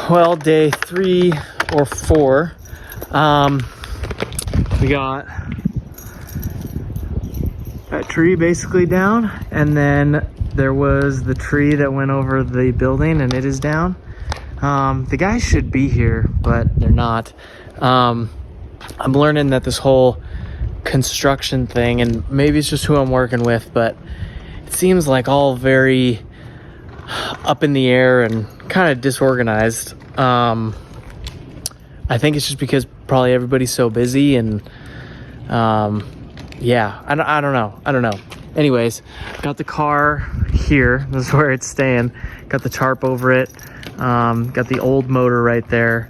Well, day 3 or 4, we got that tree basically down, and then there was the tree that went over the building, and it is down. The guys should be here, but they're not. I'm learning that this whole construction thing, and maybe it's just who I'm working with, but it seems like all very up in the air and kind of disorganized. I think it's just because probably everybody's so busy, and yeah, I don't know. Anyways, got the car here. This is where it's staying. Got the tarp over it. Got the old motor right there.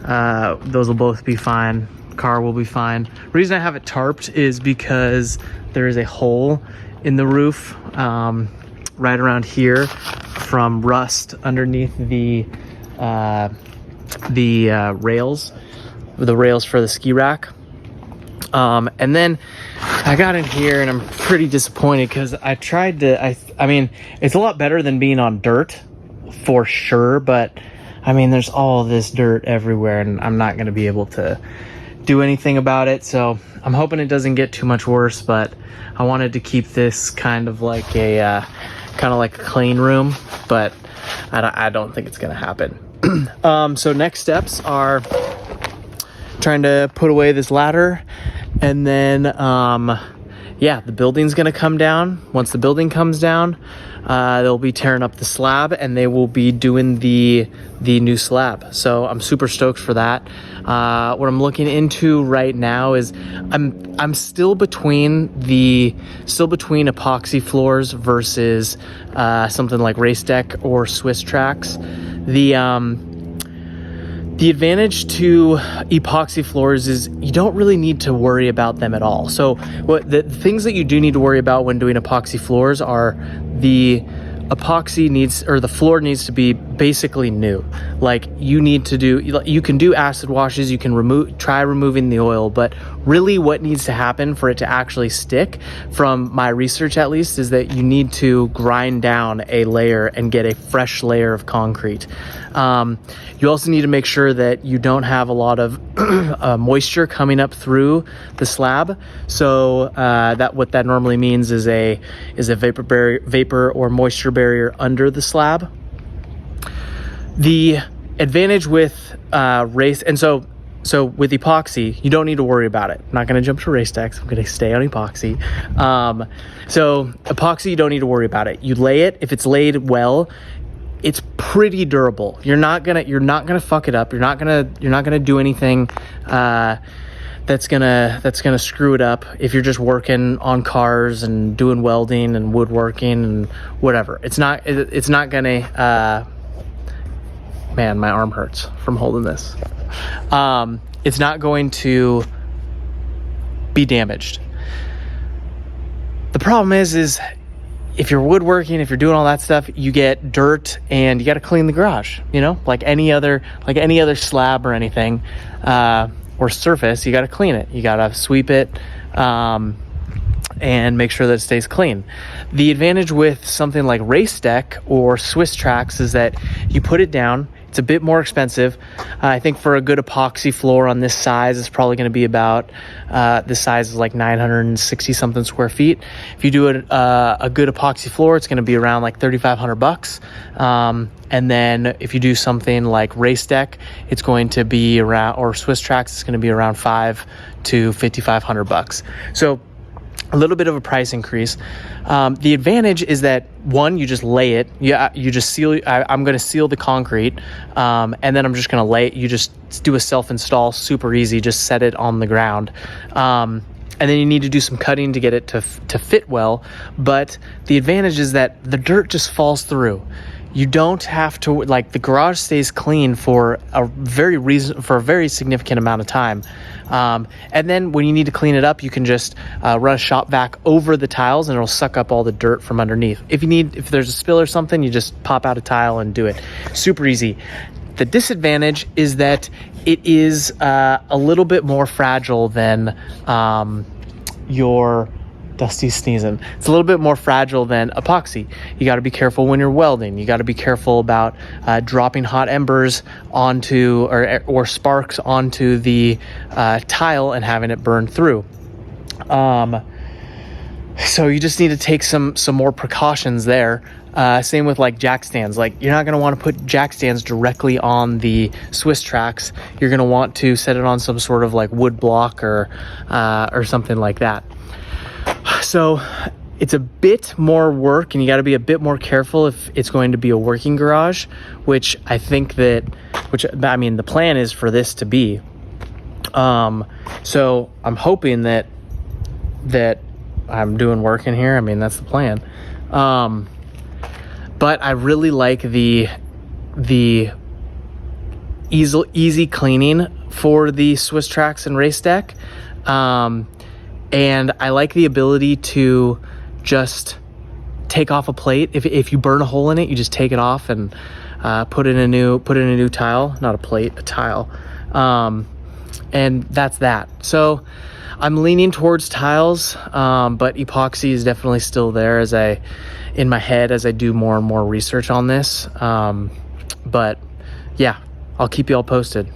Those will both be fine. Car will be fine. Reason I have it tarped is because there is a hole in the roof right around here from rust underneath the rails for the ski rack. And then I got in here and I'm pretty disappointed because I tried to, I mean, it's a lot better than being on dirt for sure, but I mean, there's all this dirt everywhere and I'm not going to be able to do anything about it. So I'm hoping it doesn't get too much worse, but I wanted to keep this kind of like a clean room, but I don't think it's going to happen. So next steps are trying to put away this ladder, and then yeah, the building's gonna come down. Once the building comes down, they'll be tearing up the slab and they will be doing the new slab. So I'm super stoked for that. What I'm looking into right now is I'm still between epoxy floors versus something like race deck or Swisstrax. The advantage to epoxy floors is you don't really need to worry about them at all. So what the things that you do need to worry about when doing epoxy floors are the floor needs to be basically new. Like you can do acid washes, you can try removing the oil, but really what needs to happen for it to actually stick, from my research at least, is that you need to grind down a layer and get a fresh layer of concrete. You also need to make sure that you don't have a lot of moisture coming up through the slab. So what that normally means is a vapor or moisture barrier under the slab. The advantage with so with epoxy, you don't need to worry about it. I'm not going to jump to race decks. I'm going to stay on epoxy. So epoxy, you don't need to worry about it. You lay it. If it's laid well, it's pretty durable. You're not gonna fuck it up. You're not gonna do anything that's gonna screw it up if you're just working on cars and doing welding and woodworking and whatever. It's not gonna man, my arm hurts from holding this. It's not going to be damaged. The problem is if you're woodworking, if you're doing all that stuff, you get dirt and you got to clean the garage, like any other slab or anything, or surface. You got to clean it. You got to sweep it, and make sure that it stays clean. The advantage with something like race deck or Swisstrax is that you put it down. It's a bit more expensive. I think for a good epoxy floor on this size, it's probably going to be about, this size is like 960 something square feet. If you do a good epoxy floor, it's going to be around like $3,500. And then if you do something like race deck, it's going to be around, or Swisstrax, it's going to be around $5,000 to $5,500. So a little bit of a price increase. The advantage is that, one, you just lay it. You just seal. I'm going to seal the concrete, and then I'm just going to lay it. You just do a self-install, super easy. Just set it on the ground, and then you need to do some cutting to get it to fit well. But the advantage is that the dirt just falls through. You don't have to, the garage stays clean for a very significant amount of time. And then when you need to clean it up, you can just run a shop vac over the tiles and it'll suck up all the dirt from underneath. If there's a spill or something, you just pop out a tile and do it. Super easy. The disadvantage is that it is a little bit more fragile than your Dusty's sneezing. It's a little bit more fragile than epoxy. You got to be careful when you're welding. You got to be careful about dropping hot embers onto or sparks onto the tile and having it burn through. So you just need to take some more precautions there. Same with like jack stands. Like, you're not going to want to put jack stands directly on the Swisstrax. You're going to want to set it on some sort of like wood block or something like that. So it's a bit more work, and you got to be a bit more careful if it's going to be a working garage, which I mean, the plan is for this to be. So I'm hoping that I'm doing work in here. I mean, that's the plan. But I really like the easy cleaning for the Swisstrax and race deck. And I like the ability to just take off a plate. If you burn a hole in it, you just take it off and put in a new tile, not a plate, a tile. And that's that. So I'm leaning towards tiles, but epoxy is definitely still there in my head as I do more and more research on this. But yeah, I'll keep you all posted.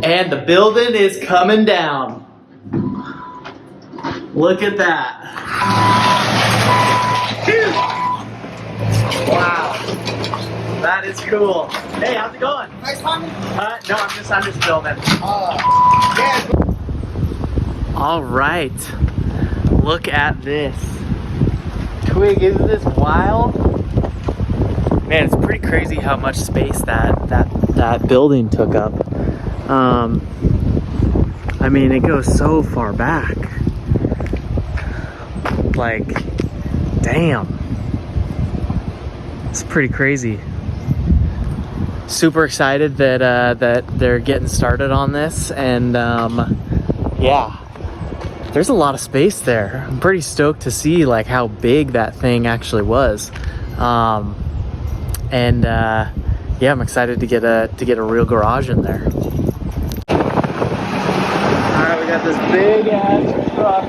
And the building is coming down. Look at that. Wow, that is cool. Hey, how's it going? Nice timing. No, I'm just filming. Yeah. All right, look at this. Twig, isn't this wild? Man, it's pretty crazy how much space that building took up. I mean, it goes so far back. Like, damn. It's pretty crazy. Super excited that they're getting started on this, and yeah, there's a lot of space there. I'm pretty stoked to see like how big that thing actually was, and yeah, I'm excited to get a real garage in there. All right, we got this big ass truck.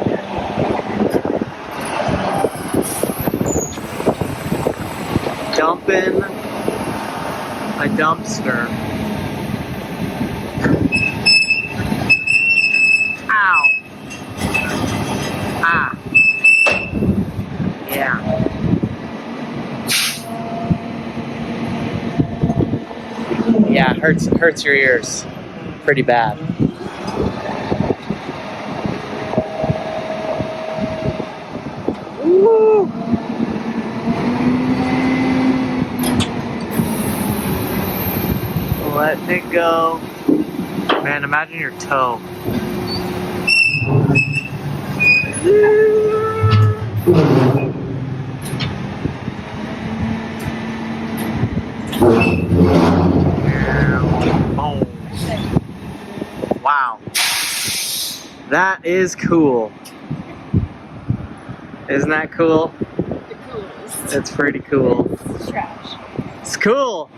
Dumping a dumpster. Ow. Ah. Yeah. Yeah, hurts your ears pretty bad. Woo! Letting it go. Man, imagine your toe. Oh. Wow. That is cool. Isn't that cool? The coolest. It's pretty cool. It's trash. It's cool.